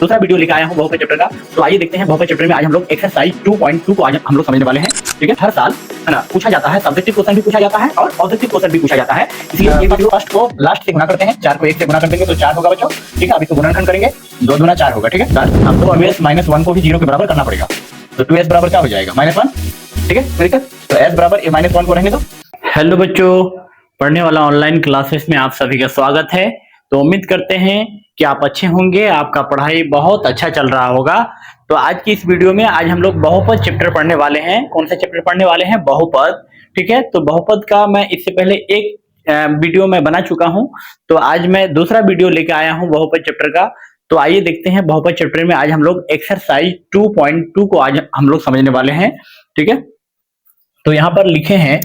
दूसरा वीडियो लेकर आया हूँ बहुपद चैप्टर का। तो आइए देखते हैं बहुपद चैप्टर में आज हम लोग एक्सरसाइज 2.2 को आज हम लोग समझने वाले हैं। ठीक है, हर साल है ना पूछा जाता है, सब्जेक्टिव क्वेश्चन भी पूछा जाता है और ऑब्जेक्टिव क्वेश्चन भी पूछा जाता है। इसलिए ये वीडियो फर्स्ट को लास्ट से गुना करते हैं, 4 को 1 से गुना कर देंगे तो 4 होगा बच्चों। ठीक है, अब इसको गुणनखंड करेंगे, 2 दूना 4 होगा। ठीक है, अब 2 2s माइनस 1 को भी 0 के बराबर करना पड़ेगा, तो 2s बराबर क्या हो जाएगा -1। ठीक है, ठीक है, तो s बराबर a -1 को रहने दो। हेलो बच्चों, पढ़ने वाला ऑनलाइन क्लासेस में आप सभी का स्वागत है। तो उम्मीद करते हैं कि आप अच्छे होंगे, आपका पढ़ाई बहुत अच्छा चल रहा होगा। तो आज की इस वीडियो में आज हम लोग बहुपद चैप्टर पढ़ने वाले हैं। कौन सा चैप्टर पढ़ने वाले हैं? बहुपद। ठीक है, तो बहुपद का मैं इससे पहले एक वीडियो में बना चुका हूं, तो आज मैं दूसरा वीडियो लेके आया हूं बहुपद चैप्टर का। तो आइए देखते हैं बहुपद चैप्टर में आज हम लोग एक्सरसाइज 2.2 को आज हम लोग समझने वाले हैं। ठीक है, तो यहाँ पर लिखे हैं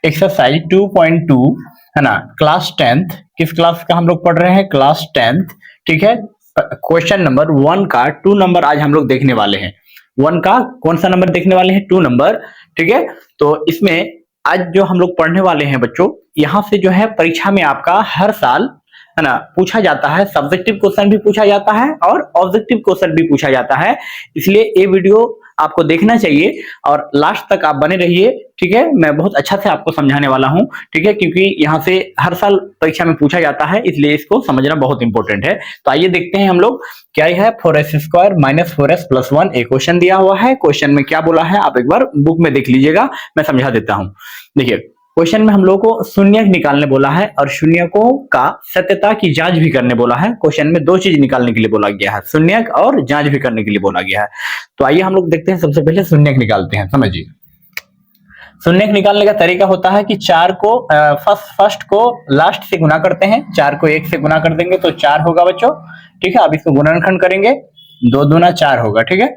एक्सरसाइज 2.2 है ना, क्लास 10th। किस क्लास का हम लोग पढ़ रहे हैं? Class 10th। ठीक है, क्वेश्चन नंबर 1 का 2 नंबर आज हम लोग देखने वाले हैं। 1 का कौन सा नंबर देखने वाले हैं? 2 नंबर। ठीक है, तो इसमें आज जो हम लोग पढ़ने वाले हैं बच्चों, यहाँ से जो है परीक्षा में आपका हर साल है ना पूछा जाता है, सब्जेक्टिव क्वेश्चन भी पूछा जाता है और ऑब्जेक्टिव क्वेश्चन भी पूछा जाता है। इसलिए ये वीडियो आपको देखना चाहिए और लास्ट तक आप बने रहिए। ठीक है, मैं बहुत अच्छा से आपको समझाने वाला हूं। ठीक है, क्योंकि यहाँ से हर साल परीक्षा में पूछा जाता है, इसलिए इसको समझना बहुत इंपॉर्टेंट है। तो आइए देखते हैं हम लोग क्या है। 4s² - 4s + 1 एक क्वेश्चन दिया हुआ है। क्वेश्चन में क्या बोला है आप एक बार बुक में देख लीजिएगा, मैं समझा देता हूँ। देखिए, क्वेश्चन में हम लोग को शून्यक निकालने बोला है और शून्यकों का सत्यता की जांच भी करने बोला है। क्वेश्चन में 2 चीज निकालने के लिए बोला गया है, शून्यक और जांच भी करने के लिए बोला गया है। तो आइए हम लोग देखते हैं, सबसे पहले शून्यक निकालते हैं। समझिए, शून्यक निकालने का तरीका होता है कि 4 को फर्स्ट को लास्ट से गुना करते हैं। 4 को 1 से गुना कर देंगे तो 4 होगा बच्चों। ठीक है, अब इसको गुणनखंड करेंगे, 2 दूना 4 होगा। ठीक है,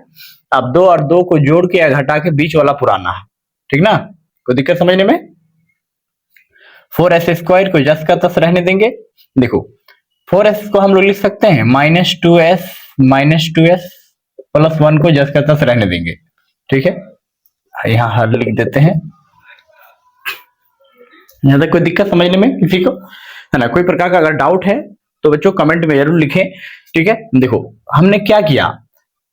अब 2 और 2 को जोड़ के या घटा के बीच वाला पुराना है। ठीक ना, कोई दिक्कत समझने में? 4s² को जस का तस रहने देंगे। देखो, 4s को हम लोग लिख सकते हैं -2s + 1 को जस का तस रहने देंगे। ठीक है, यहाँ हल लिख देते हैं। यहाँ तक कोई दिक्कत समझने में किसी को है ना? कोई प्रकार का अगर डाउट है तो बच्चों कमेंट में जरूर लिखें। ठीक है, देखो हमने क्या किया,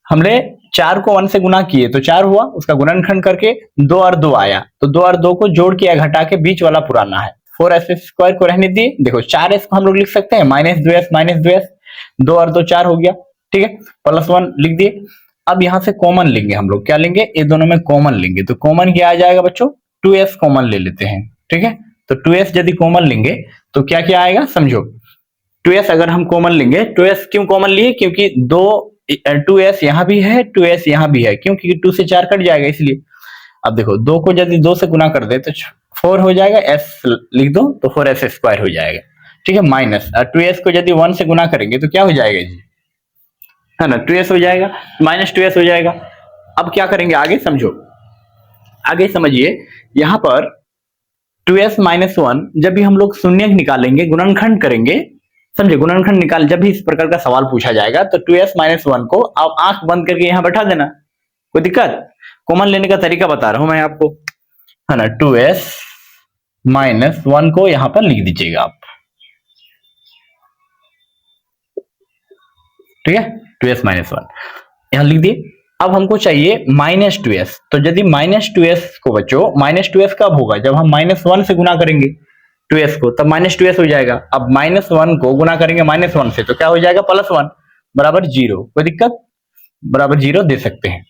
हमने 4 को 1 से गुना किए तो 4 हुआ, उसका गुणनखंड करके 2 और 2 आया, तो 2 और 2 को जोड़ के या घटा के बीच वाला पुराना है। 4s² को रहने दिए। देखो 4s को हम लोग लिख सकते हैं -2s, 2 और 2 4 हो गया। ठीक है, +1 लिख दिए। अब यहाँ से कॉमन लेंगे हम लोग, क्या लेंगे? ये दोनों में कॉमन लेंगे, तो कॉमन क्या आ जाएगा बच्चों? 2s कॉमन ले लेते हैं। ठीक है, तो 2s यदि कॉमन लेंगे तो क्या क्या आएगा समझो। 2s अगर हम कॉमन लेंगे, 2s क्यों कॉमन लिए? क्योंकि 2s यहाँ भी है, 2s यहाँ भी है, क्योंकि 2 से 4 कट जाएगा इसलिए। अब देखो 2 को यदि 2 से गुना कर दे तो 4 हो जाएगा, s लिख दो तो 4s² हो जाएगा। ठीक है, माइनस 2s को यदि 1 से गुना करेंगे तो क्या हो जाएगा जी? है ना, 2s हो जाएगा, -2s हो जाएगा। अब क्या करेंगे आगे समझो, आगे समझिए। यहाँ पर 2s - 1 जब भी हम लोग शून्यक निकालेंगे, गुणनखंड करेंगे, समझे, गुणनखंड निकाल जब भी इस प्रकार का सवाल पूछा जाएगा तो 2s - 1 को आप आंख बंद करके यहाँ बैठा देना, कोई दिक्कत? कॉमन लेने का तरीका बता रहा हूं मैं आपको, है ना। 2s - 1 को यहाँ पर लिख दीजिएगा आप। ठीक है, 2s - 1 यहाँ लिख दिए। अब हमको चाहिए -2s, तो यदि -2s को बच्चों, -2s कब होगा? जब हम -1 से गुना करेंगे 2s को, तब -2s हो जाएगा। अब -1 को गुना करेंगे -1 से तो क्या हो जाएगा? +1 बराबर 0। कोई दिक्कत? बराबर 0 दे सकते हैं।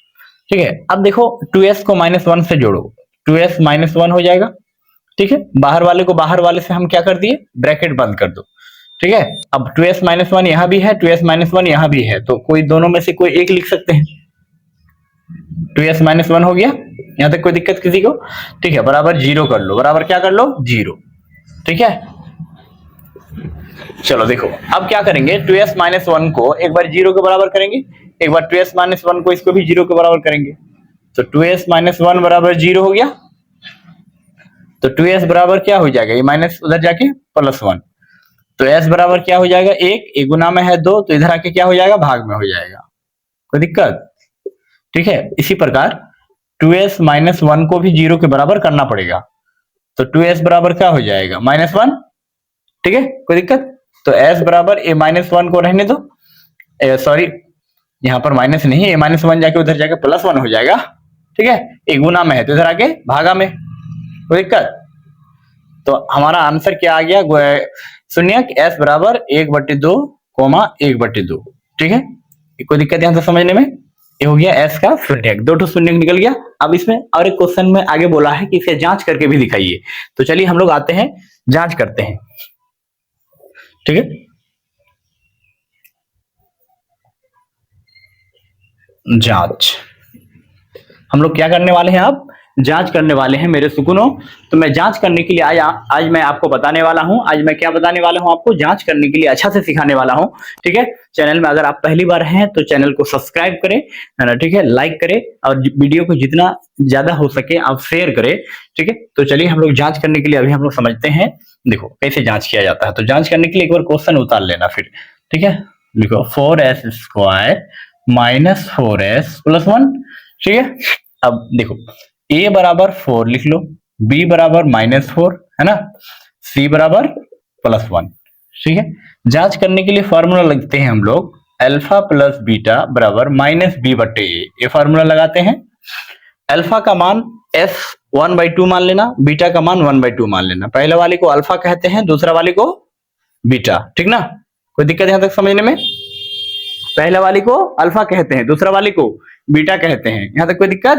ठीक है, अब देखो 2s को -1 से जोड़ो, 2s - 1 हो जाएगा। ठीक है, बाहर वाले को बाहर वाले से हम क्या कर दिए? ब्रैकेट बंद कर दो। ठीक है, अब 2s - 1 यहाँ भी है, 2s - 1 यहाँ भी है, तो कोई दोनों में से कोई एक लिख सकते हैं। 2s - 1 हो गया, यहाँ तक कोई दिक्कत किसी को? ठीक है, बराबर 0 कर लो, बराबर क्या कर लो? 0। ठीक है, चलो देखो अब क्या करेंगे, 2s - 1 को एक बार 0 के बराबर करेंगे, एक बार 2s - 1 को इसको भी 0 के बराबर करेंगे, तो 2s - 1 बराबर 0 हो गया। तो 2s बराबर क्या हो जाएगा? ये माइनस उधर जाके +1, तो s बराबर क्या हो जाएगा? 1 गुना में है 2, तो इधर आके क्या हो जाएगा? भाग में हो जाएगा। कोई दिक्कत? ठीक है, इसी प्रकार 2s - 1 को भी 0 के बराबर करना पड़ेगा, तो 2s बराबर क्या हो जाएगा? -1। ठीक है, कोई दिक्कत? तो s बराबर a - 1 को रहने दो, सॉरी यहाँ पर माइनस नहीं है, -1 जाके उधर जाके +1 हो जाएगा, ठीक है। ये गुना में है तो इधर आके भागा में, कोई दिक्कत। तो हमारा आंसर क्या आ गया, शून्यक s बराबर 1/2, 1/2, ठीक है। कोई दिक्कत यहाँ से समझने में, ये हो गया s का शून्यक, 2 शून्यक निकल गया। अब इसमें और एक क्वेश्चन में आगे बोला है कि इसे जांच करके भी दिखाइए, तो चलिए हम लोग आते हैं, जांच करते हैं, ठीक है। जांच हम लोग क्या करने वाले हैं, अब जांच करने वाले हैं मेरे सुकूनों। तो मैं जांच करने के लिए आज मैं आपको बताने वाला हूं, आज मैं क्या बताने वाला हूं आपको, जांच करने के लिए अच्छा से सिखाने वाला हूं, ठीक है। चैनल में अगर आप पहली बार हैं तो चैनल को सब्सक्राइब करें, है ना, ठीक है, लाइक करें और वीडियो को जितना ज्यादा हो सके आप शेयर करें, ठीक है। तो चलिए हम लोग जांच करने के लिए अभी हम लोग समझते हैं, देखो कैसे जांच किया जाता है। तो जांच करने के लिए एक बार क्वेश्चन उतार लेना फिर, ठीक है। लिखो 4s² - 4s + 1, ठीक है। अब देखो a बराबर 4 लिख लो, b बराबर -4, है ना, c बराबर +1, ठीक है। जांच करने के लिए फॉर्मूला लगते हैं हम लोग, अल्फा प्लस बीटा बराबर -b/a, ये फॉर्मूला लगाते हैं। अल्फा का मान s 1/2 मान लेना, बीटा का मान 1/2 मान लेना। पहले वाले को अल्फा कहते हैं, दूसरा वाले को बीटा, ठीक ना। कोई दिक्कत यहां तक समझने में, पहले वाले को अल्फा कहते हैं, दूसरा वाले को बीटा कहते हैं, यहां तक कोई दिक्कत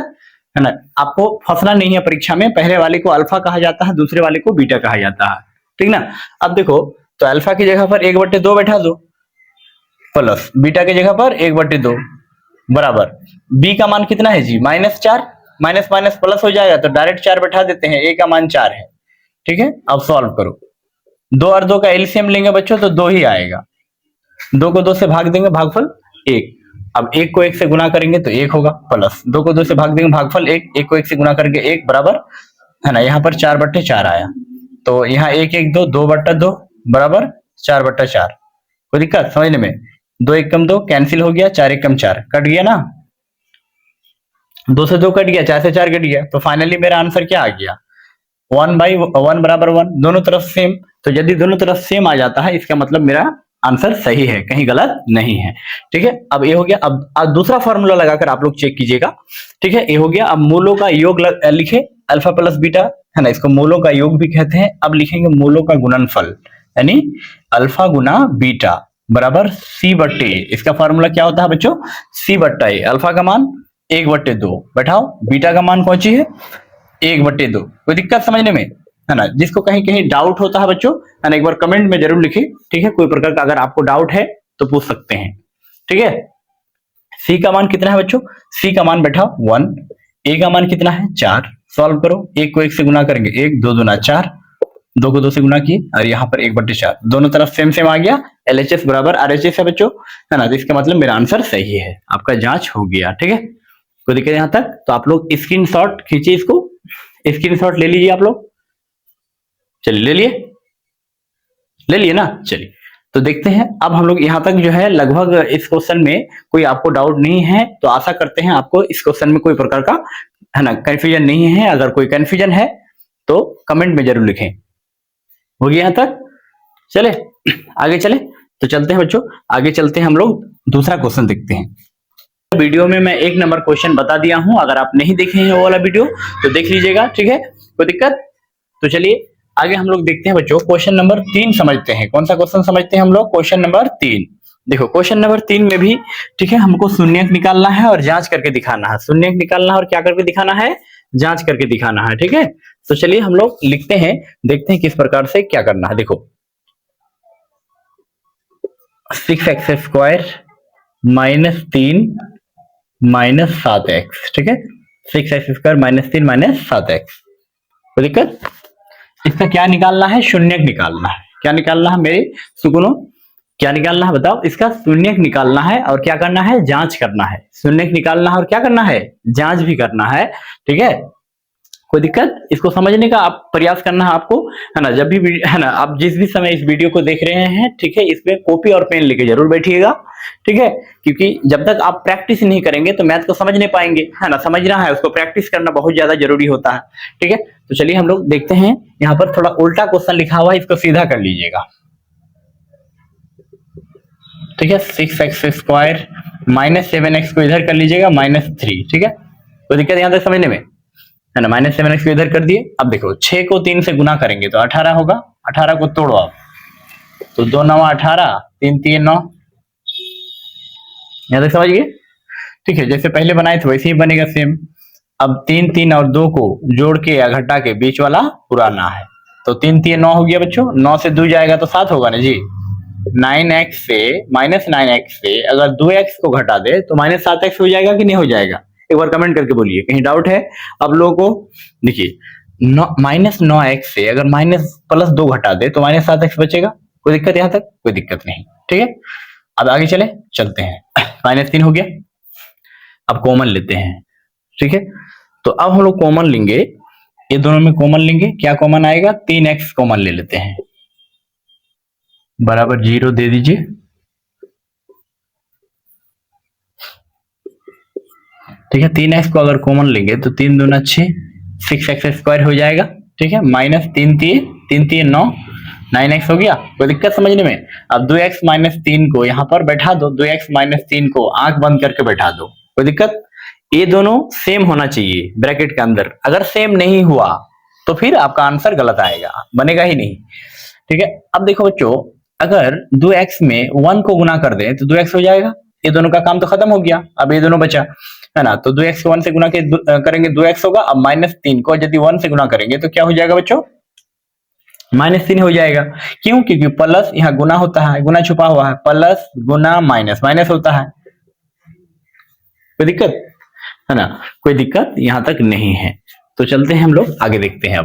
है ना। आपको फंसना नहीं है परीक्षा में, पहले वाले को अल्फा कहा जाता है, दूसरे वाले को बीटा कहा जाता है, ठीक ना। अब देखो तो अल्फा की जगह पर 1/2 बैठा दो, प्लस बीटा की जगह पर 1/2 बराबर b का मान कितना है जी, -4, माइनस माइनस प्लस हो जाएगा तो डायरेक्ट 4 बैठा देते हैं, a का मान 4 है, ठीक है। अब सॉल्व करो, 2 और 2 का एलसीएम लेंगे बच्चों तो 2 ही आएगा, 2 को 2 से भाग देंगे, भागफल 1। अब 1 को 1 से गुना करेंगे तो 1 होगा, प्लस 2 को 2 से भाग देंगे, भागफल 1, 1 को 1 से गुना करके 1 बराबर, है ना, यहाँ पर 4/4 आया, तो यहाँ 1 1 2, 2/2 बराबर 4/4। कोई दिक्कत समझने में, 2 1 कम 2 कैंसिल हो गया, 4 1 कम 4 कट गया ना, 2 से 2 कट गया, 4 से 4 कट गया, तो फाइनली मेरा आंसर क्या आ गया, 1/1 बराबर 1, दोनों तरफ सेम। तो यदि दोनों तरफ सेम आ जाता है इसका मतलब मेरा आंसर सही है, कहीं गलत नहीं है, ठीक है। अब ये हो गया, अब दूसरा फॉर्मूला लगाकर आप लोग चेक कीजिएगा, ठीक है। ये हो गया, अब मूलों का योग लिखे, अल्फा प्लस बीटा, है ना, इसको मूलों का योग भी कहते हैं। अब लिखेंगे मूलों का गुणनफल, यानी अल्फा गुना बीटा बराबर c/a। इसका फॉर्मूला क्या होता है बच्चों, c/a। अल्फा का मान 1/2 बैठाओ, बीटा का मान कौन सी है 1/2। कोई दिक्कत समझने में, है ना। जिसको कहीं कहीं डाउट होता है बच्चों, है ना, एक बार कमेंट में जरूर लिखिए, ठीक है। कोई प्रकार का अगर आपको डाउट है तो पूछ सकते हैं, ठीक है। सी का मान कितना है बच्चों, सी का मान बैठा 1, ए का मान कितना है 4, सॉल्व करो, 1 को 1 से गुना करेंगे 1, 2 दूना 4, 2 को 2 से गुना किए और यहाँ पर 1/4, दोनों तरफ सेम सेम आ गया, LHS बराबर RHS है बच्चों, है ना। तो इसका मतलब मेरा आंसर सही है, आपका जांच हो गया, ठीक है। कोई दिक्कत यहाँ तक, तो आप लोग स्क्रीनशॉट खींचिए, इसको स्क्रीनशॉट ले लीजिए आप लोग, चलिए ले लिए ना, चलिए। तो देखते हैं अब हम लोग यहाँ तक जो है लगभग इस क्वेश्चन में कोई आपको डाउट नहीं है, तो आशा करते हैं आपको इस क्वेश्चन में कोई प्रकार का, है ना, कंफ्यूजन नहीं है। अगर कोई कंफ्यूजन है तो कमेंट में जरूर लिखें। हो गया यहाँ तक, चले आगे चले, तो चलते हैं बच्चों, आगे चलते हैं, हम लोग दूसरा क्वेश्चन देखते हैं। वीडियो में मैं 1 नंबर क्वेश्चन बता दिया हूं, अगर आप नहीं देखे हैं वो वाला वीडियो तो देख लीजिएगा, ठीक है, कोई दिक्कत। तो चलिए आगे हम लोग देखते हैं बच्चों, क्वेश्चन नंबर 3 समझते हैं। कौन सा क्वेश्चन समझते हैं हम लोग, क्वेश्चन नंबर 3। देखो क्वेश्चन नंबर 3 में भी, ठीक है, हमको शून्यक निकालना है और जांच करके दिखाना है, शून्यक निकालना है और क्या करके दिखाना है, जांच करके दिखाना है, ठीक है। तो चलिए हम लोग लिखते हैं, देखते हैं किस प्रकार से क्या करना है। देखो 6x² - 3 - 7x, ठीक है, 6x² - 3 - 7x। कोई दिक्कत, इसका क्या निकालना है, शून्यक निकालना है। क्या निकालना है मेरे सुकूनों, क्या निकालना है बताओ, इसका शून्यक निकालना है और क्या करना है, जांच करना है। शून्यक निकालना है और क्या करना है, जांच भी करना है, ठीक है। कोई दिक्कत, इसको समझने का आप प्रयास करना है आपको, है ना। जब भी, है ना, आप जिस भी समय इस वीडियो को देख रहे हैं, ठीक है, इसमें कॉपी और पेन लेके जरूर बैठिएगा, ठीक है। क्योंकि जब तक आप प्रैक्टिस नहीं करेंगे तो मैथ को समझ नहीं पाएंगे, है ना। समझना है उसको, प्रैक्टिस करना बहुत ज्यादा जरूरी होता है, ठीक है। तो चलिए हम लोग देखते हैं, यहाँ पर थोड़ा उल्टा क्वेश्चन लिखा हुआ है, इसको सीधा कर लीजिएगा, ठीक है। 6x² -7x को इधर कर लीजिएगा -3, ठीक है। तो दिक्कत यहां तक समझने में है ना। -7x को इधर कर दिए। अब देखो 6 को 3 से गुना करेंगे तो 18 होगा। 18 को तोड़ो आप, तो 2 9 18, 3 3 9। यहां तक समझ गए, ठीक है। जैसे पहले बनाए थे वैसे ही बनेगा सेम। अब 3 3 और 2 को जोड़ के या घटा के बीच वाला पुराना है, तो 3 3 9 हो गया बच्चों। 9 से 2 जाएगा तो 7 होगा ना जी। 9x से -9x से अगर 2x को घटा दे तो -7x हो जाएगा कि नहीं हो जाएगा? एक बार कमेंट करके बोलिए, कहीं डाउट है आप लोगों को? देखिए -9x से अगर +2 घटा दे तो -7x बचेगा। कोई दिक्कत यहां तक? कोई दिक्कत नहीं, ठीक है। अब आगे चलते हैं। -3 हो गया। अब कॉमन लेते हैं, ठीक है। तो अब हम लोग कॉमन लेंगे, ये दोनों में कॉमन लेंगे। क्या कॉमन आएगा? 3x कॉमन ले लेते हैं, बराबर 0 दे दीजिए। ठीक है, 3x को अगर कॉमन लेंगे तो 3 दूना 6, 6x² हो जाएगा, ठीक है। -3 3 9, 9x हो गया। कोई दिक्कत समझने में? अब 2x - 3 को यहाँ पर बैठा दो, 2x - 3 को आंख बंद करके बैठा दो। कोई दिक्कत? ये दोनों सेम होना चाहिए ब्रैकेट के अंदर। अगर सेम नहीं हुआ तो फिर आपका आंसर गलत आएगा, बनेगा ही नहीं, ठीक है। अब देखो बच्चों, अगर 2x में 1 को गुना कर दें तो 2x हो जाएगा। ये दोनों का काम तो खत्म हो गया, अब ये दोनों बचा है ना। तो 2x को 1 से गुना के करेंगे 2x होगा। अब -3 को यदि 1 से गुना करेंगे तो क्या हो जाएगा बच्चों? -3 हो जाएगा। क्यों? क्योंकि प्लस यहाँ गुना होता है, गुना छुपा हुआ है, प्लस गुना माइनस माइनस होता है। कोई दिक्कत है ना? कोई दिक्कत यहां तक नहीं है। तो चलते हैं हम लोग आगे देखते हैं।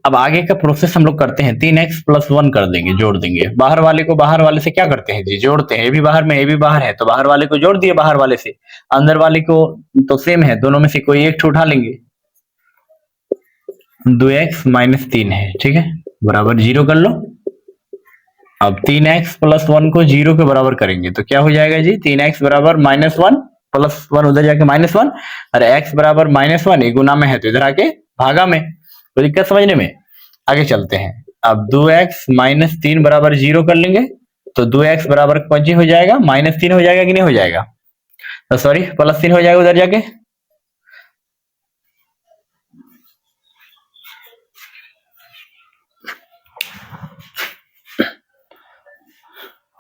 अब आगे का प्रोसेस हम लोग करते हैं। 3x + 1 कर देंगे, जोड़ देंगे। बाहर वाले को बाहर वाले से क्या करते हैं जी? जोड़ते हैं। ये भी बाहर में, ये भी बाहर है, तो बाहर वाले को जोड़ दिए बाहर वाले से। अंदर वाले को तो सेम है, दोनों में से कोई एक उठा लेंगे। 2x - 3 है, ठीक है, बराबर 0 कर लो। अब 3x + 1 को 0 के बराबर करेंगे तो क्या हो जाएगा जी? 3x बराबर -1, +1 उधर जाके -1, और x बराबर -1। ये गुना में है तो इधर आके भागा में। तो दिक्कत समझने में? आगे चलते हैं। अब 2x - 3 बराबर 0 कर लेंगे तो 2x बराबर कौन सी हो जाएगा? -3 हो जाएगा कि नहीं हो जाएगा? तो सॉरी, +3 हो जाएगा उधर जाके।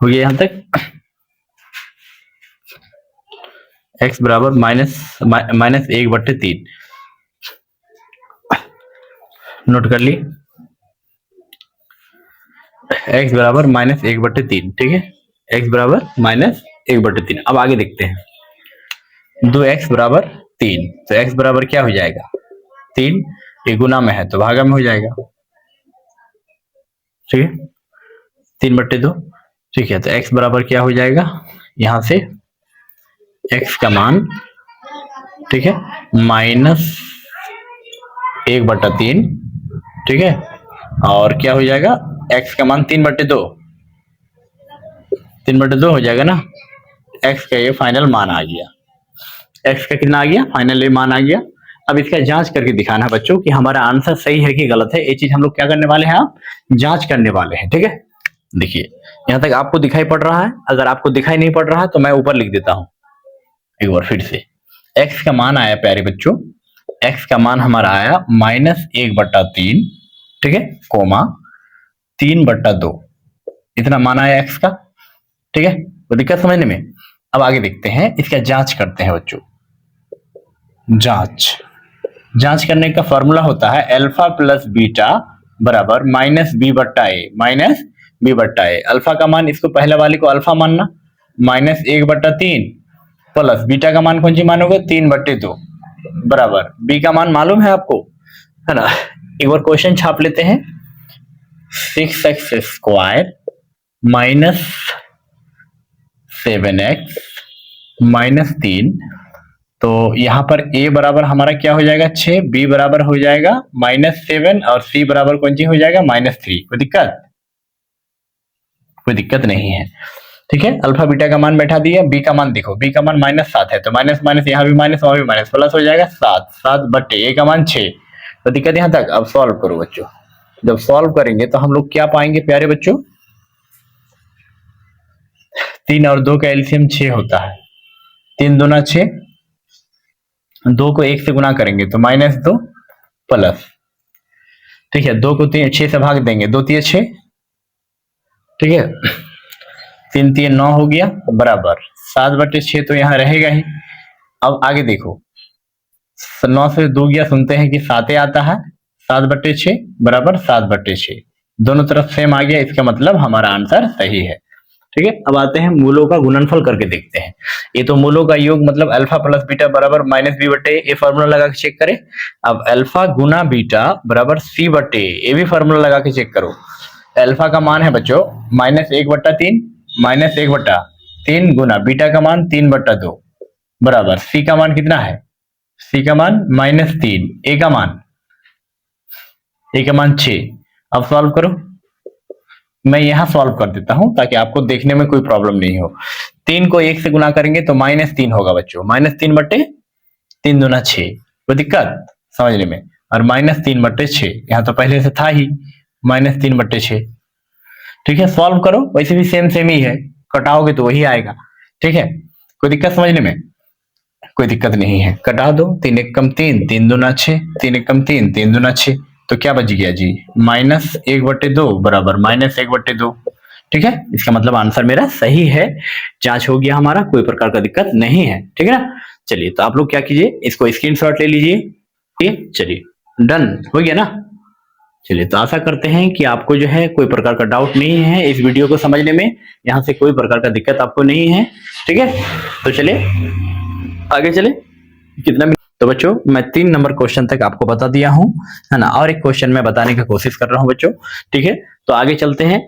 हो गया यहां तक। x बराबर -1/3 नोट कर ली। x बराबर -1/3, ठीक है। x बराबर -1/3। अब आगे देखते हैं। 2x बराबर 3, तो x बराबर क्या हो जाएगा? 3। ये गुना में है तो भागा में हो जाएगा, ठीक है। 3/2, ठीक है। तो x बराबर क्या हो जाएगा? यहां से x का मान, ठीक है, -1/3, ठीक है। और क्या हो जाएगा? x का मान 3/2, 3/2 हो जाएगा ना। x का ये फाइनल मान आ गया। x का कितना आ गया? फाइनल मान आ गया। अब इसका जांच करके दिखाना है बच्चों कि हमारा आंसर सही है कि गलत है। ये चीज हम लोग क्या करने वाले हैं? आप जांच करने वाले हैं, ठीक है। देखिए यहां तक आपको दिखाई पड़ रहा है। अगर आपको दिखाई नहीं पड़ रहा है तो मैं ऊपर लिख देता हूं एक बार फिर से। x का मान आया प्यारे बच्चों, x का मान हमारा आया -1/3, ठीक है, कोमा 3/2। इतना मान आया x का, ठीक है। तो दिक्कत समझने में? अब आगे देखते हैं, इसका जांच करते हैं बच्चों। जांच करने का फॉर्मूला होता है अल्फा प्लस बीटा बराबर -b/a, -b/a। अल्फा का मान, इसको पहले वाले को अल्फा मानना, -1/3 प्लस बीटा का मान कौन सी मानोगे? 3/2 बराबर बी का मान मालूम है आपको, है ना। एक बार क्वेश्चन छाप लेते हैं। 6x² -7x -3, तो यहाँ पर a बराबर हमारा क्या हो जाएगा? 6, b बराबर हो जाएगा -7 और c बराबर कौन सी हो जाएगा? -3। कोई दिक्कत? कोई दिक्कत नहीं है, ठीक है। अल्फा बीटा का मान बैठा दिया। b का मान देखो, b का मान -7 है तो माइनस माइनस यहाँ भी माइनस, वहां भी माइनस, प्लस हो जाएगा 7, 7/a का मान 6। तो दिक्कत यहाँ तक। अब सॉल्व करो बच्चों। जब सॉल्व करेंगे तो हम लोग क्या पाएंगे प्यारे बच्चों? 3 और 2 का एलसीएम 6 होता है, 3 दूना 6, 2 को 1 से गुना करेंगे तो -2 प्लस, ठीक है, 2 को 6 से भाग देंगे, 2 तिये 6, ठीक है, 3 तिये 9 हो गया, बराबर 7/6 तो यहाँ रहेगा ही। अब आगे देखो, 9 से 2 गया, सुनते हैं कि 7 आता है, 7/6 बराबर 7/6, दोनों तरफ सेम आ गया, इसका मतलब हमारा आंसर सही है। ठीक है, अब आते हैं मूलों का गुणनफल करके देखते हैं। ये तो मूलों का योग मतलब अल्फा प्लस बीटा बराबर -b/a, ये फार्मूला लगा के चेक करें। अब अल्फा गुना बीटा बराबर c/a, ये भी फार्मूला लगा के चेक करो। अल्फा का मान है बच्चों -1/3, -1/3 गुना बीटा का मान 3/2 बराबर c का मान कितना है, c का मान -3, a का मान 6। अब सॉल्व करो, मैं यहां सॉल्व कर देता हूं ताकि आपको देखने में कोई प्रॉब्लम नहीं हो। 3 को 1 से गुना करेंगे तो -3 होगा बच्चों, -3/3 दूना 6, कोई दिक्कत समझने में, और -3/6 यहां तो पहले से था ही -3/6। ठीक है, सॉल्व करो, वैसे भी सेम सेम ही है, कटाओगे तो वही आएगा। ठीक है, कोई दिक्कत समझने में, कोई दिक्कत नहीं है, कटा दो, 3 1 कम 3, 3 दूना 6, 3 1 कम 3, 3 दूना 6, तो क्या बच गया जी, -1/2 बराबर -1/2। ठीक है, इसका मतलब आंसर मेरा सही है, जांच हो गया हमारा, कोई प्रकार का दिक्कत नहीं है। ठीक है ना, चलिए तो आप लोग क्या कीजिए, इसको स्क्रीनशॉट ले लीजिए। ठीक, चलिए डन हो गया ना। चलिए तो आशा करते हैं कि आपको जो है कोई प्रकार का डाउट नहीं है इस वीडियो को समझने में, यहाँ से कोई प्रकार का दिक्कत आपको नहीं है। ठीक है, तो चलिए आगे चले, कितना मिनट, तो बच्चों मैं 3 नंबर क्वेश्चन तक आपको बता दिया हूं, है ना, और एक क्वेश्चन मैं बताने की कोशिश कर रहा हूं बच्चों। ठीक है, तो आगे चलते हैं,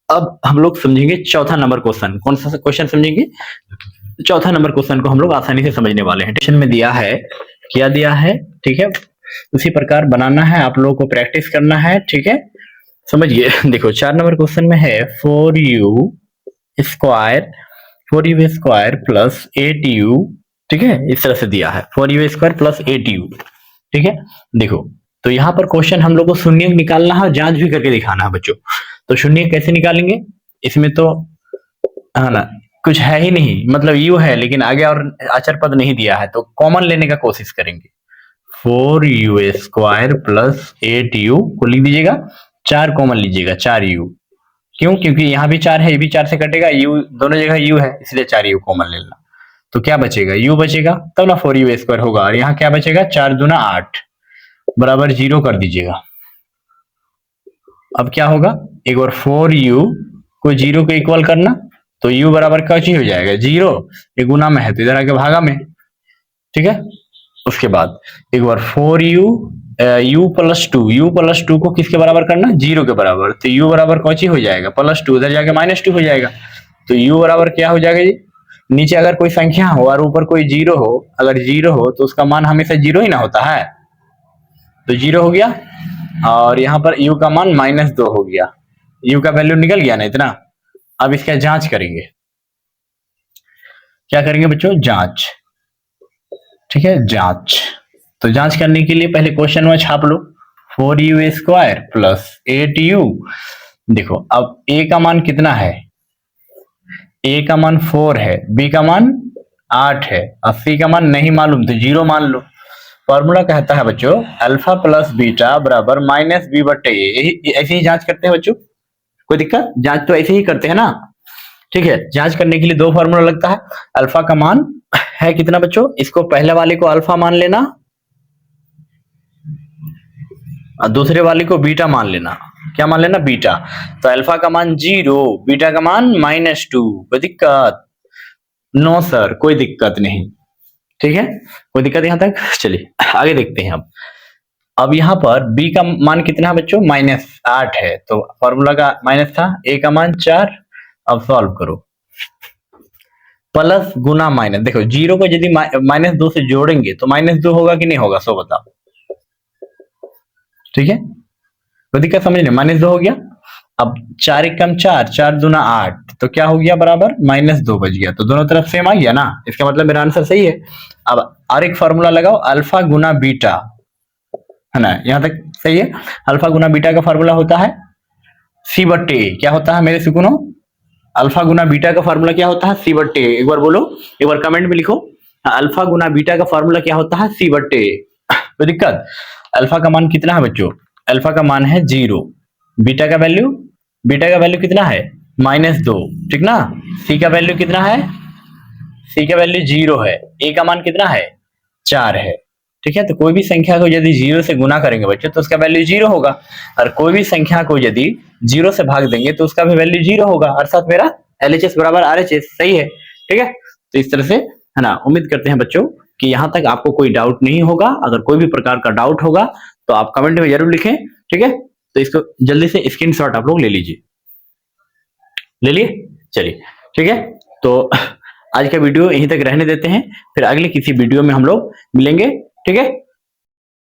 अब हम लोग समझेंगे चौथा नंबर क्वेश्चन। कौन सा क्वेश्चन समझेंगे, चौथा नंबर क्वेश्चन को हम लोग आसानी से समझने वाले हैं। क्वेश्चन में दिया है, क्या दिया है, ठीक है, उसी प्रकार बनाना है, आप लोगों को प्रैक्टिस करना है। ठीक है, समझिए, देखो 4 नंबर क्वेश्चन में है 4u स्क्वायर प्लस 8u, ठीक है, इस तरह से दिया है 4u स्क्वायर प्लस 8u। ठीक है, देखो तो यहाँ पर क्वेश्चन हम लोग को शून्य निकालना है, जांच भी करके दिखाना है बच्चों। तो शून्य कैसे निकालेंगे, इसमें तो है ना कुछ है ही नहीं, मतलब u है लेकिन आगे और अचर पद नहीं दिया है, तो कॉमन लेने का कोशिश करेंगे। 4u स्क्वायर प्लस 8u को लिख दीजिएगा, 4 कॉमन लीजिएगा, 4u, क्यों, क्योंकि यहाँ भी 4 है, ये भी 4 से कटेगा, u दोनों जगह u है, इसलिए 4u कॉमन लेना। तो क्या बचेगा, u बचेगा, तब ना 4u स्क्वायर होगा, और यहाँ क्या बचेगा, 4 दूना 8 बराबर 0 कर दीजिएगा। अब क्या होगा, एक बार 4u को 0 के इक्वल करना, तो u बराबर क्या चीज हो जाएगा, 0, ये गुना में है तो इधर आके भागा में। ठीक है, उसके बाद एक बार 4u u प्लस 2 को किसके बराबर करना, 0 के बराबर, तो u बराबर कौन चीज हो जाएगा, +2, उधर जाके -2 हो जाएगा, तो u बराबर क्या हो जाएगा जी, नीचे अगर कोई संख्या हो और ऊपर कोई 0 हो, अगर 0 हो तो उसका मान हमेशा 0 ही ना होता है, तो 0 हो गया, और यहाँ पर u का मान -2 हो गया, u का वैल्यू निकल गया ना इतना। अब इसका जांच करेंगे, क्या करेंगे बच्चों, जांच। ठीक है, जांच, तो जांच करने के लिए पहले क्वेश्चन में छाप लो, 4u स्क्वायर प्लस 8u। देखो अब a का मान कितना है, a का मान 4 है, b का मान 8 है, और c का मान नहीं मालूम तो 0 मान लो। फॉर्मूला कहता है बच्चों अल्फा प्लस बीटा बराबर -b/a, ऐसे ही जांच करते हैं बच्चों, कोई दिक्कत, जांच तो ऐसे ही करते हैं ना। ठीक है, जांच करने के लिए 2 फॉर्मूला लगता है, अल्फा का मान है कितना बच्चों, इसको पहले वाले को अल्फा मान लेना और दूसरे वाले को बीटा मान लेना। क्या मान लेना, बीटा, तो अल्फा का मान 0, बीटा का मान -2, कोई दिक्कत, नो सर कोई दिक्कत नहीं। ठीक है, कोई दिक्कत यहाँ तक, चलिए आगे देखते हैं। अब यहाँ पर b का मान कितना है बच्चों, -8 है, तो फॉर्मूला का माइनस था, a का मान 4। अब सॉल्व करो, प्लस गुना माइनस, देखो 0 को यदि -2 से जोड़ेंगे तो -2 होगा कि नहीं होगा, सो बताओ। ठीक है, कोई दिक्कत समझने, -2 हो गया। अब 4 1 कम 4, 4 दूना 8, तो क्या हो गया, बराबर -2 बच गया, तो दोनों तरफ सेम आ गया ना, इसका मतलब मेरा आंसर सही है। अब और एक फॉर्मूला लगाओ, अल्फा गुना बीटा, है ना, यहां तक सही है। अल्फा गुना बीटा का फॉर्मूला होता है c/a, क्या होता है मेरे सुकुनो, अल्फा गुना बीटा का फॉर्मूला क्या होता है, c/a, एक बार बोलो, एक बार कमेंट में लिखो, अल्फा गुना बीटा का फॉर्मूला क्या होता है, सी बट्टे। कोई दिक्कत? अल्फा का मान कितना है बच्चों? अल्फा का मान है 0। बीटा का वैल्यू कितना है, -2, ठीक ना। सी का वैल्यू कितना है, सी का वैल्यू 0 है। ए का मान कितना है, 4 है, ठीक है। तो कोई भी संख्या को यदि 0 से गुना करेंगे बच्चों तो उसका वैल्यू 0 होगा, और कोई भी संख्या को यदि 0 से भाग देंगे तो उसका भी वैल्यू 0 होगा, अर्थात मेरा LHS बराबर RHS, सही है, ठीक है। तो इस तरह से है ना, उम्मीद करते हैं बच्चों कि यहाँ तक आपको कोई डाउट नहीं होगा। अगर कोई भी प्रकार का डाउट होगा तो आप कमेंट में जरूर लिखें, ठीक है। तो इसको जल्दी से स्क्रीनशॉट आप लोग ले लीजिए, ले लिए, चलिए, ठीक है। तो आज का वीडियो यहीं तक रहने देते हैं, फिर अगले किसी वीडियो में हम लोग मिलेंगे, ठीक है।